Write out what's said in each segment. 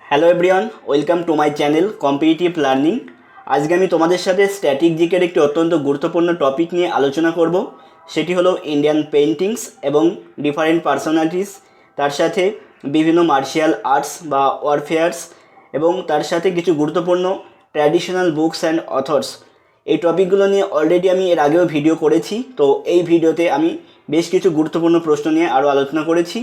Hello everyone, welcome to my channel competitive learning. আজকে আমি তোমাদের সাথে স্ট্যাটিক জিকের একটি অত্যন্ত গুরুত্বপূর্ণ টপিক নিয়ে আলোচনা করব। সেটি হলো ইন্ডিয়ান পেইন্টিংস এবং ডিফারেন্ট পার্সোনালিটিস, তার সাথে বিভিন্ন মার্শিয়াল আর্টস বা ওয়ারফেয়ার্স এবং তার সাথে কিছু গুরুত্বপূর্ণ ট্র্যাডিশনাল বুকস অ্যান্ড অথর্স। এই টপিকগুলো নিয়ে অলরেডি আমি এর আগেও ভিডিও করেছি। তো এই ভিডিওতে আমি বেশ কিছু গুরুত্বপূর্ণ প্রশ্ন নিয়ে আরও আলোচনা করেছি।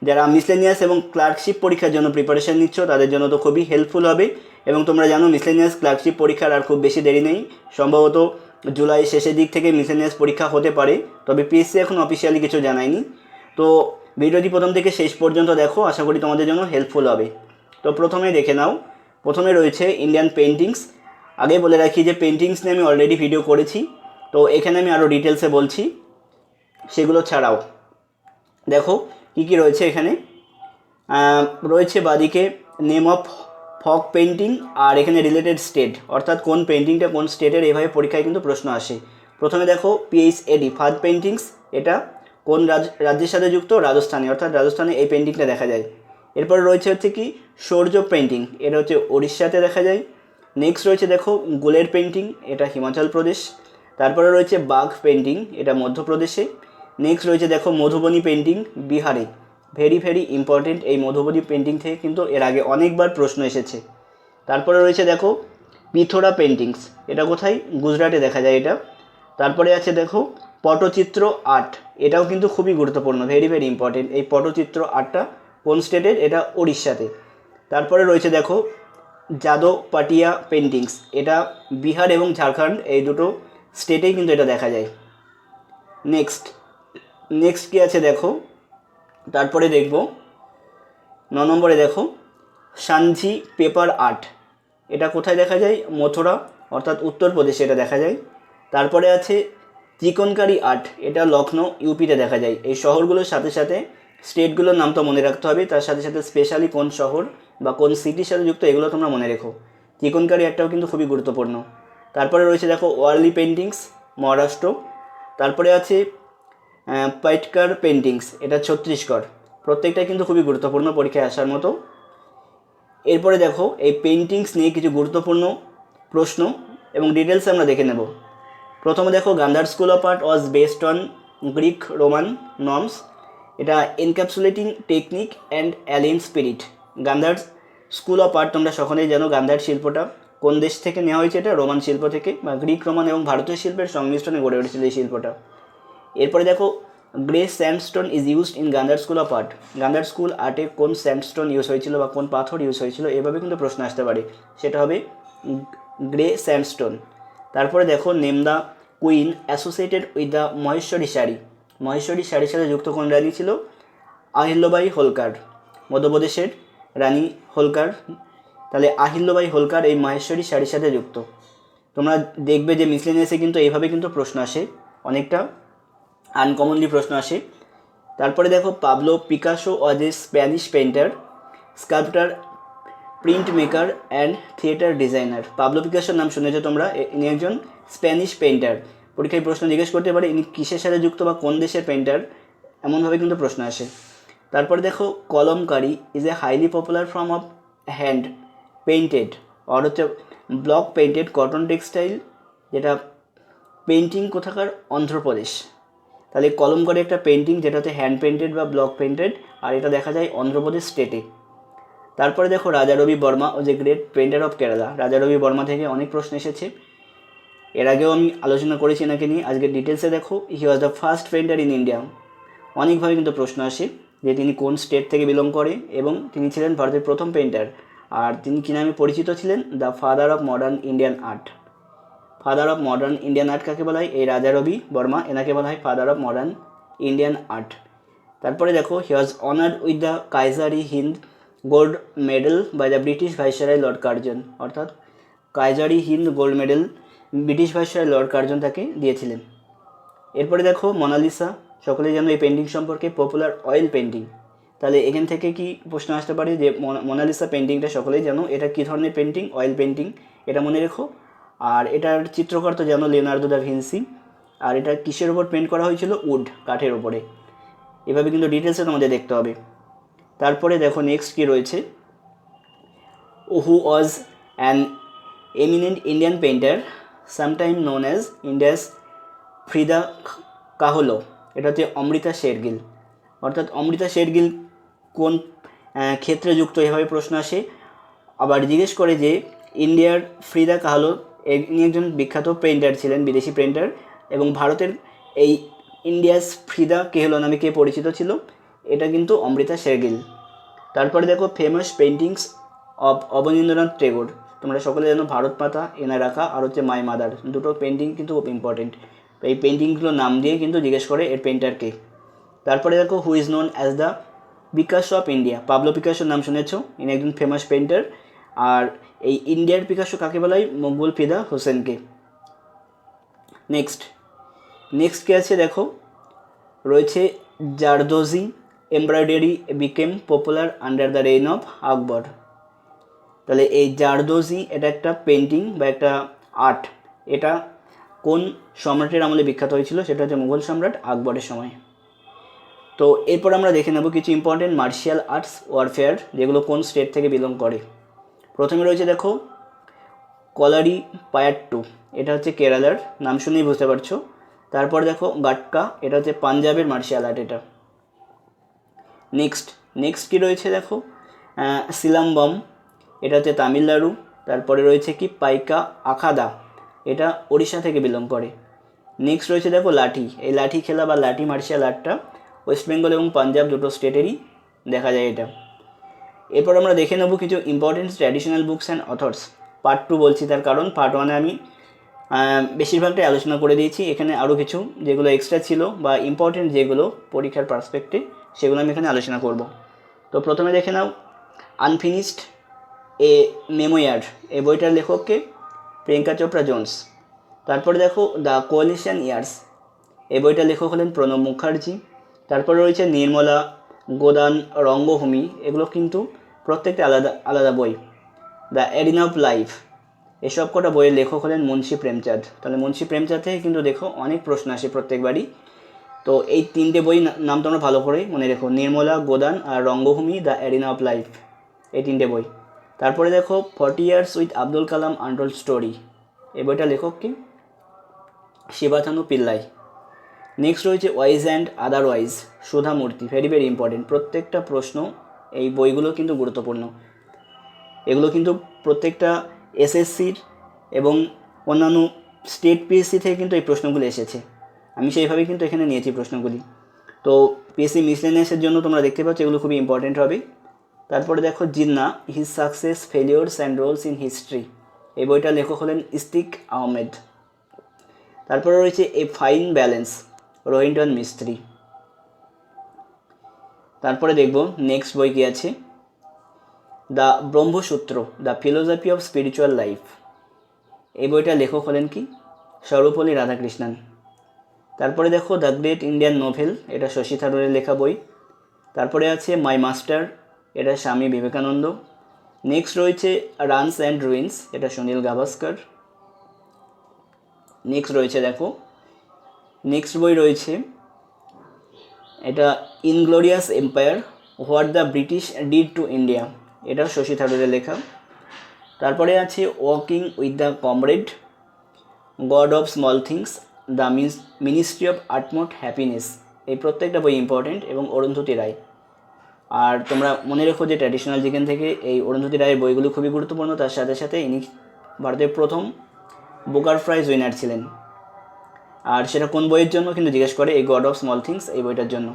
যারা মিসলেনিয়াস এবং ক্লার্কশিপ পরীক্ষার জন্য প্রিপারেশান নিচ্ছ তাদের জন্য তো খুবই হেল্পফুল হবে। এবং তোমরা জানো মিসলেনিয়াস ক্লার্কশিপ পরীক্ষার আর খুব বেশি দেরি নেই, সম্ভবত জুলাই শেষের দিক থেকে মিসলেনিয়াস পরীক্ষা হতে পারে, তবে পিএসসি এখন অফিসিয়ালি কিছু জানায়নি। তো ভিডিওটি প্রথম থেকে শেষ পর্যন্ত দেখো, আশা করি তোমাদের জন্য হেল্পফুল হবে। তো প্রথমে দেখে নাও, প্রথমে রয়েছে ইন্ডিয়ান পেইন্টিংস। আগে বলে রাখি যে পেইন্টিংস নিয়ে আমি অলরেডি ভিডিও করেছি, তো এখানে আমি আরও ডিটেলসে বলছি। সেগুলো ছাড়াও দেখো কী কী রয়েছে এখানে। রয়েছে বাদিকে নেম অফ ফক পেন্টিং, আর এখানে রিলেটেড স্টেট, অর্থাৎ কোন পেন্টিংটা কোন স্টেটের, এভাবে পরীক্ষায় কিন্তু প্রশ্ন আসে। প্রথমে দেখো পিএইচএডি ফাদ পেন্টিংস, এটা কোন রাজ্যের সাথে যুক্ত? রাজস্থানে, অর্থাৎ রাজস্থানে এই পেন্টিংটা দেখা যায়। এরপর রয়েছে হচ্ছে কি সৌর্য পেন্টিং, এটা হচ্ছে উড়িষ্যাতে দেখা যায়। নেক্সট রয়েছে দেখো গুলের পেন্টিং, এটা হিমাচল প্রদেশ। তারপরে রয়েছে বাঘ পেন্টিং, এটা মধ্যপ্রদেশে। নেক্সট রয়েছে দেখো মধুবনী পেন্টিং, বিহারে। ভেরি ভেরি ইম্পর্টেন্ট, এই মধুবনী পেন্টিং থেকে কিন্তু এর আগে অনেকবার প্রশ্ন এসেছে। তারপরে রয়েছে দেখো পিথোরা পেন্টিংস, এটা কোথায়? গুজরাটে দেখা যায় এটা। তারপরে আছে দেখো পটচিত্র আর্ট, এটাও কিন্তু খুবই গুরুত্বপূর্ণ, ভেরি ভেরি ইম্পর্টেন্ট। এই পটচিত্র আর্টটা কোন স্টেটের? এটা উড়িষ্যাতে। তারপরে রয়েছে দেখো যাদবপাটিয়া পেন্টিংস, এটা বিহার এবং ঝাড়খণ্ড এই দুটো স্টেটেই কিন্তু এটা দেখা যায়। নেক্সট নেক্সট কী আছে দেখো, তারপরে দেখব 9 নম্বরে দেখো সানজি পেপার আর্ট, এটা কোথায় দেখা যায়? মথুরা, অর্থাৎ উত্তরপ্রদেশে এটা দেখা যায়। তারপরে আছে চিকনকারি আর্ট, এটা লখনৌ ইউপিতে দেখা যায়। এই শহরগুলোর সাথে সাথে স্টেটগুলোর নাম তো মনে রাখতে হবে, তার সাথে সাথে স্পেশালি কোন শহর বা কোন সিটির সাথে যুক্ত এগুলো তোমরা মনে রেখো। চিকনকারি আর্টটাও কিন্তু খুবই গুরুত্বপূর্ণ। তারপরে রয়েছে দেখো ওয়ার্লি পেন্টিংস, মহারাষ্ট্র। তারপরে আছে পাইটকার পেন্টিংস, এটা ছত্তিশগড়। প্রত্যেকটাই কিন্তু খুবই গুরুত্বপূর্ণ, পরীক্ষায় আসার মতো। এরপরে দেখো এই পেন্টিংস নিয়ে কিছু গুরুত্বপূর্ণ প্রশ্ন এবং ডিটেলস আমরা দেখে নেব। প্রথমে দেখো Gandhara school of art was based on Greek Roman norms, এটা encapsulating technique and alien spirit. Gandhara school of art তোমরা সকলেই জানো গান্ধার শিল্পটা কোন দেশ থেকে নেওয়া হয়েছে? এটা রোমান শিল্প থেকে, বা গ্রিক রোমান এবং ভারতীয় শিল্পের সংমিশ্রণে গড়ে উঠেছিল এই শিল্পটা। এরপরে দেখো grey sandstone is used in Gandhara school of art, Gandhara school আর্টে কোন স্যান্ডস্টোন ইউজ হয়েছিল বা কোন পাথর ইউজ হয়েছিল, এভাবে কিন্তু প্রশ্ন আসতে পারে, সেটা হবে গ্রে স্যান্ডস্টোন। তারপরে দেখো name the queen associated with the Maheshwari sari, Maheshwari শাড়ির সাথে যুক্ত কোন রানী ছিল? আহিল্যবাই হোলকার, মধ্যপ্রদেশের রানী হোলকার। তাহলে আহিল্যবাই হোলকার এই মহেশ্বরী শাড়ির সাথে যুক্ত। তোমরা দেখবে যে মিসলেনিয়াসে কিন্তু এইভাবে কিন্তু প্রশ্ন আসে, অনেকটা আনকমনলি প্রশ্ন আসে। তারপরে দেখো Pablo Picasso was a Spanish painter, sculptor, print maker and theatre designer. Pablo পিকাসোর নাম শুনেছো তোমরা, ইনি একজন স্প্যানিশ পেন্টার। পরীক্ষায় প্রশ্ন জিজ্ঞেস করতে পারে ইনি কিসের সাথে যুক্ত বা কোন দেশের পেন্টার, এমনভাবে কিন্তু প্রশ্ন আসে। তারপরে দেখো Kalamkari is a highly popular form of hand painted, আর হচ্ছে ব্লক পেইন্টেড কটন টেক্সটাইল, যেটা পেন্টিং কোথাকার? অন্ধ্রপ্রদেশ। তাহলে কলমকারি একটা পেন্টিং যেটা হচ্ছে হ্যান্ড পেন্টেড বা ব্লক পেন্টেড, আর এটা দেখা যায় অন্ধ্রপ্রদেশ স্টেটে। তারপরে দেখো রাজা রবি বর্মা ও যে গ্রেট পেন্টার অফ কেরালা, রাজা রবি বর্মা থেকে অনেক প্রশ্ন এসেছে, এর আগেও আমি আলোচনা করেছি এনাকে নিয়ে। আজকে ডিটেলসে দেখো he was the first painter in India, অনেকভাবে কিন্তু প্রশ্ন আসে যে তিনি কোন স্টেট থেকে বিলং করে, এবং তিনি ছিলেন ভারতের প্রথম পেন্টার, আর তিনি কী নামে পরিচিত ছিলেন? The father of modern Indian art. Father of modern Indian art কাকে বলা হয়? এই রাজা রবি বর্মা, এনাকে বলা হয় father of modern Indian art. তারপরে দেখো he was honoured with the Kaisar i Hind gold medal by the British Viceroy Lord Curzon, অর্থাৎ Kaisar i Hind gold medal British Viceroy Lord Curzon তাকে দিয়েছিলেন। এরপরে দেখো মোনালিসা, সকলেই জানো এই পেন্টিং সম্পর্কে, পপুলার অয়েল পেন্টিং। তাহলে এখান থেকে কি প্রশ্ন আসতে পারে যে মোনালিসা পেন্টিংটা সকলেই জানো, এটা কী ধরনের পেন্টিং? অয়েল পেন্টিং, এটা মনে রেখো। আর এটার চিত্রকর তো জানো লিওনার্দো দা ভিঞ্চি, আর এটা কিসের ওপর পেন্ট করা হয়েছিল? উড, কাঠের ওপরে। এভাবে কিন্তু ডিটেলসে তোমাদের দেখতে হবে। তারপরে দেখো নেক্সট কী রয়েছে, who was an eminent Indian painter, sometime known as India's ফ্রিদা কাহলো। এটা হচ্ছে অমৃতা শেরগিল। অর্থাৎ অমৃতা শেরগিল কোন ক্ষেত্রে যুক্ত, এভাবে প্রশ্ন আসে। আবার জিজ্ঞেস করে যে ইন্ডিয়ার ফ্রিদা কাহলো ইনি একজন বিখ্যাত পেইন্টার ছিলেন, বিদেশি পেইন্টার, এবং ভারতের এই ইন্ডিয়াস ফ্রিদা কাহলো নামে কে পরিচিত ছিল, এটা কিন্তু অমৃতা শেরগিল। তারপরে দেখো famous paintings of Abanindranath Tagore. তোমরা সকলে জানো ভারত মাতা, এনার রাখা, আর হচ্ছে মাই মাদার, দুটো পেন্টিং কিন্তু খুব ইম্পর্টেন্ট। এই পেন্টিংগুলোর নাম দিয়ে কিন্তু জিজ্ঞেস করে এর পেন্টারকে। তারপরে দেখো who is known as the Picasso of India. Pablo পিকাসোর নাম শুনেছ, ইনি একজন ফেমাস পেন্টার। আর এই ইন্ডিয়ার পিকাসো কাকে বলা হয়? মকবুল ফিদা হোসেনকে। নেক্সট কে আছে দেখো, রয়েছে zardozi embroidery became popular under the reign of Akbar. তাহলে এই জারদোজি এটা একটা পেন্টিং বা একটা আর্ট, এটা কোন সম্রাটের আমলে বিখ্যাত হয়েছিল? সেটা হচ্ছে মুঘল সম্রাট আকবরের সময়। তো এরপর আমরা দেখে নেব কিছু ইম্পর্টেন্ট মার্শিয়াল আর্টস ওয়ারফেয়ার, যেগুলো কোন স্টেট থেকে বিলং করে। প্রথমে রয়েছে দেখো কলারি পায়াট্টু, এটা হচ্ছে কেরালার, নাম শুনেই বুঝতে পারছো। তারপর দেখো গাটকা, এটা হচ্ছে পাঞ্জাবের মার্শিয়াল আর্ট এটা। নেক্সট কি রয়েছে দেখো সিলাম্বম, এটা হচ্ছে তামিলনাড়ু। তারপরে রয়েছে কি পাইকা আখাদা, এটা ওড়িশা থেকে বিলং করে। নেক্সট রয়েছে দেখো লাঠি, এই লাঠি খেলা বা লাঠি মার্শিয়াল আর্টটা ওয়েস্ট বেঙ্গল এবং পাঞ্জাব দুটো স্টেটেরই দেখা যায় এটা। এরপর আমরা দেখে নেব কিছু important traditional books and authors. Part 2 বলছি, তার কারণ পার্ট 1-এ আমি বেশিরভাগটাই আলোচনা করে দিয়েছি। এখানে আরও কিছু যেগুলো এক্সট্রা ছিল বা ইম্পর্টেন্ট যেগুলো পরীক্ষার পার্সপেক্টে, সেগুলো আমি এখানে আলোচনা করব। তো প্রথমে দেখে নাও আনফিনিশড এ মেমোয়ার, এই বইটার লেখককে? প্রিয়াঙ্কা চোপড়া জোন্স। তারপরে দেখো দ্য কোয়ালিশন ইয়ার্স, এই বইটার লেখক হলেন প্রণব মুখার্জি। তারপরে রয়েছে নির্মলা, গোদান, রঙ্গভূমি, এগুলো কিন্তু প্রত্যেকটা আলাদা আলাদা বই। দ্য এরিনা অফ লাইফ, এসব কটা বইয়ের লেখক হলেন মুন্সি প্রেমচাঁদ। তাহলে মুন্সি প্রেমচাঁদ থেকে কিন্তু দেখো অনেক প্রশ্ন আসে প্রত্যেকবারই। তো এই তিনটে বই নাম তোমরা ভালো করে মনে রেখো, নির্মলা, গোদান আর রঙ্গভূমি, দ্য এরিনা অফ লাইফ, এই তিনটে বই। তারপরে দেখো 40 years with Abdul Kalam untold story, এই বইটা লেখক কি? শিবাথানু পিল্লাই। নেক্সট রয়েছে ওয়াইজ অ্যান্ড আদারওয়াইজ, সুধা মূর্তি, ভেরি ইম্পর্টেন্ট। প্রত্যেকটা প্রশ্ন এই বইগুলো কিন্তু গুরুত্বপূর্ণ, এগুলো কিন্তু প্রত্যেকটা এসএসসির এবং অন্যান্য স্টেট পিএসসি থেকে কিন্তু এই প্রশ্নগুলো এসেছে। আমি সেইভাবেই কিন্তু এখানে নিয়েছি প্রশ্নগুলি। তো পিএসসি মিসলেনিয়াসের জন্য তোমরা দেখতে পাচ্ছ এগুলো খুবই ইম্পর্টেন্ট হবে। তারপরে দেখো Jinnah, his success, failures and roles in history, এই বইটার লেখক হলেন ইস্তিক আহমেদ। তারপরে রয়েছে এ ফাইন ব্যালেন্স, রোহিন্টন মিস্ত্রি। তারপরে দেখব নেক্সট বই কী আছে, the Brahmasutra, the philosophy of spiritual life, এই বইটার লেখক হলেন কি? সর্বপল্লী রাধাকৃষ্ণন। তারপরে দেখো দ্য গ্রেট ইন্ডিয়ান নোভেল, এটা শশী থারুরের লেখা বই। তারপরে আছে মাই মাস্টার, এটা স্বামী বিবেকানন্দ। নেক্সট রয়েছে রানস অ্যান্ড রুইন্স, এটা সুনীল গাভাস্কর। নেক্সট রয়েছে দেখো নেক্সট বই রয়েছে এটা inglorious empire, what the British did to India, এটা শশী থারুরের লেখা। তারপরে আছে walking with the comrade, god of small things, the ministry of utmost happiness, এই প্রত্যেকটা বই ইম্পর্টেন্ট, এবং অরুন্ধতী রায়। আর তোমরা মনে রেখো যে ট্র্যাডিশনাল জিকেন থেকে এই অরুন্ধতী রায়ের বইগুলো খুবই গুরুত্বপূর্ণ। তার সাথে সাথে ইনি ভারতের প্রথম বুকার প্রাইজ উইনার ছিলেন। আর সেটা কোন বইয়ের জন্য কিন্তু জিজ্ঞেস করে, এই গড অফ স্মল থিংস, এই বইটার জন্য।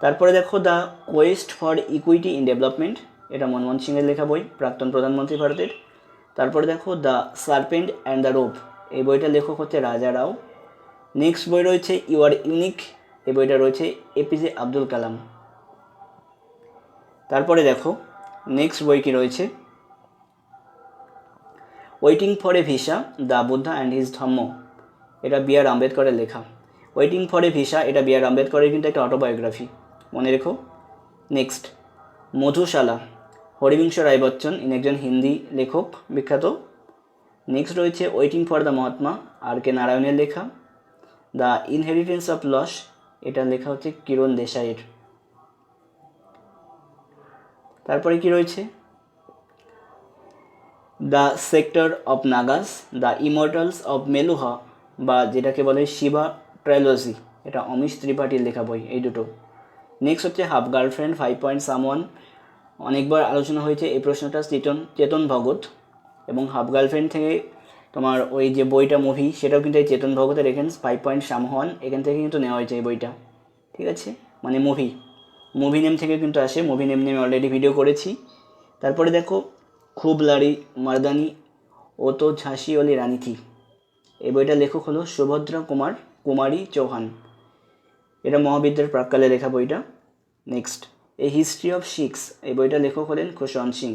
তারপরে দেখো the Quest for equity in development, এটা মনমোহন সিংয়ের লেখা বই, প্রাক্তন প্রধানমন্ত্রী ভারতের। তারপরে দেখো the serpent and the rope, এই বইটার লেখক হচ্ছে রাজা রাও। নেক্সট বই রয়েছে ইউ আর ইউনিক, এই বইটা রয়েছে এপিজে আব্দুল কালাম। তারপরে দেখো নেক্সট বই কি রয়েছে, waiting for a visa, the Buddha and his Dhamma, এটা বি আর আম্বেদকরের লেখা। ওয়েটিং ফর এ ভিসা, এটা বি আর আম্বেদকরের কিন্তু একটা অটোবায়োগ্রাফি, মনে রেখো। নেক্সট মধুশালা, হরিবংশ রায় বচ্চন, ইনি একজন হিন্দি লেখক বিখ্যাত। নেক্সট রয়েছে ওয়েটিং ফর দ্য মহাত্মা, আর কে নারায়ণের লেখা। দ্য ইনহেরিটেন্স অফ লস, এটা লেখা হচ্ছে কিরণ দেশাইয়ের। তারপরে কি রয়েছে the secret of Nagas, the immortals of Meluha বা যেটাকে বলে শিবা ট্রাইলজি, এটা অমিশ ত্রিপাঠীর লেখা বই, এই দুটো। নেক্সট হচ্ছে হাফ গার্লফ্রেন্ড, 5 পয়েন্ট সামওয়ান, অনেকবার আলোচনা হয়েছে এই প্রশ্নটা, চেতন ভগত। এবং হাফ গার্লফ্রেন্ড থেকে তোমার ওই যে বইটা মুভি, সেটাও কিন্তু এই চেতন ভগতের এখানে 5 পয়েন্ট সামওয়ান এখান থেকে কিন্তু নেওয়া হয়েছে এই বইটা, ঠিক আছে, মানে মুভি নেম থেকে কিন্তু আসে, মুভি নেম নিয়ে অলরেডি ভিডিও করেছি। তারপরে দেখো খুব লাড়ি মারদানি ও তো ঝাঁসি ওলি রানী থি, এই বইটার লেখক হলো সুভদ্রা কুমারী চৌহান, এটা মহাবিদ্যার প্রাক্কালে লেখা বইটা। নেক্সট এ হিস্ট্রি অফ শিখস, এই বইটার লেখক হলেন খুশওয়ান্ত সিং।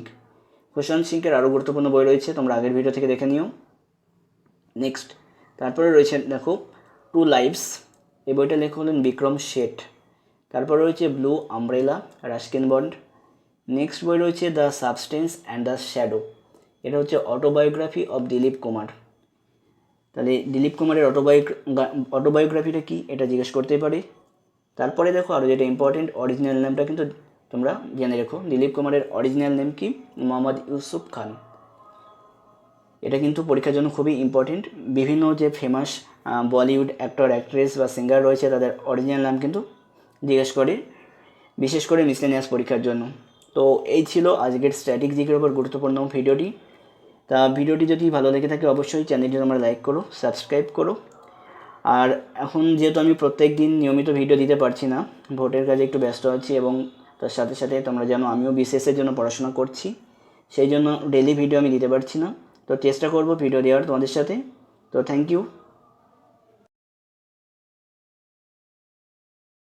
খুশওয়ান্ত সিংয়ের আরও গুরুত্বপূর্ণ বই রয়েছে, তোমরা আগের ভিডিও থেকে দেখে নিও। নেক্সট তারপরে রয়েছে দেখো টু লাইভস, এই বইটার লেখক হলেন বিক্রম শেঠ। তারপরে রয়েছে blue umbrella, Ruskin bond. Next বই রয়েছে the substance and the shadow, এটা হচ্ছে অটোবায়োগ্রাফি অফ দিলীপ কুমার। তাহলে দিলীপ কুমারের অটোবায়োগ্রাফিটা কি, এটা জিজ্ঞেস করতেই পারে। তারপরে দেখো আরও যেটা ইম্পর্টেন্ট, অরিজিনাল নেমটা কিন্তু তোমরা জেনে রেখো, দিলীপ কুমারের অরিজিনাল নেম কি, মোহাম্মদ ইউসুফ খান। এটা কিন্তু পরীক্ষার জন্য খুবই ইম্পর্টেন্ট, বিভিন্ন যে ফেমাস বলিউড অ্যাক্টর অ্যাক্ট্রেস বা সিঙ্গার রয়েছে তাদের অরিজিনাল নাম কিন্তু জিজ্ঞেস করে, বিশেষ করে মিসলেনিয়াস পরীক্ষার জন্য। তো এই ছিল আজকের স্ট্যাটিক জিকের উপর গুরুত্বপূর্ণ ভিডিওটি। তা ভিডিওটি যদি ভালো লেগে থাকে অবশ্যই চ্যানেলটি তোমরা লাইক করো, সাবস্ক্রাইব করো। আর এখন যেহেতু আমি প্রত্যেক দিন নিয়মিত ভিডিও দিতে পারছি না, ভোটের কাজে একটু ব্যস্ত আছি, এবং তার সাথে সাথে তোমরা জানো আমিও বিসিএসের জন্য পড়াশোনা করছি, সেই জন্য ডেলি ভিডিও আমি দিতে পারছি না। তো চেষ্টা করব ভিডিও দেওয়ার তোমাদের সাথে। তো থ্যাংক ইউ।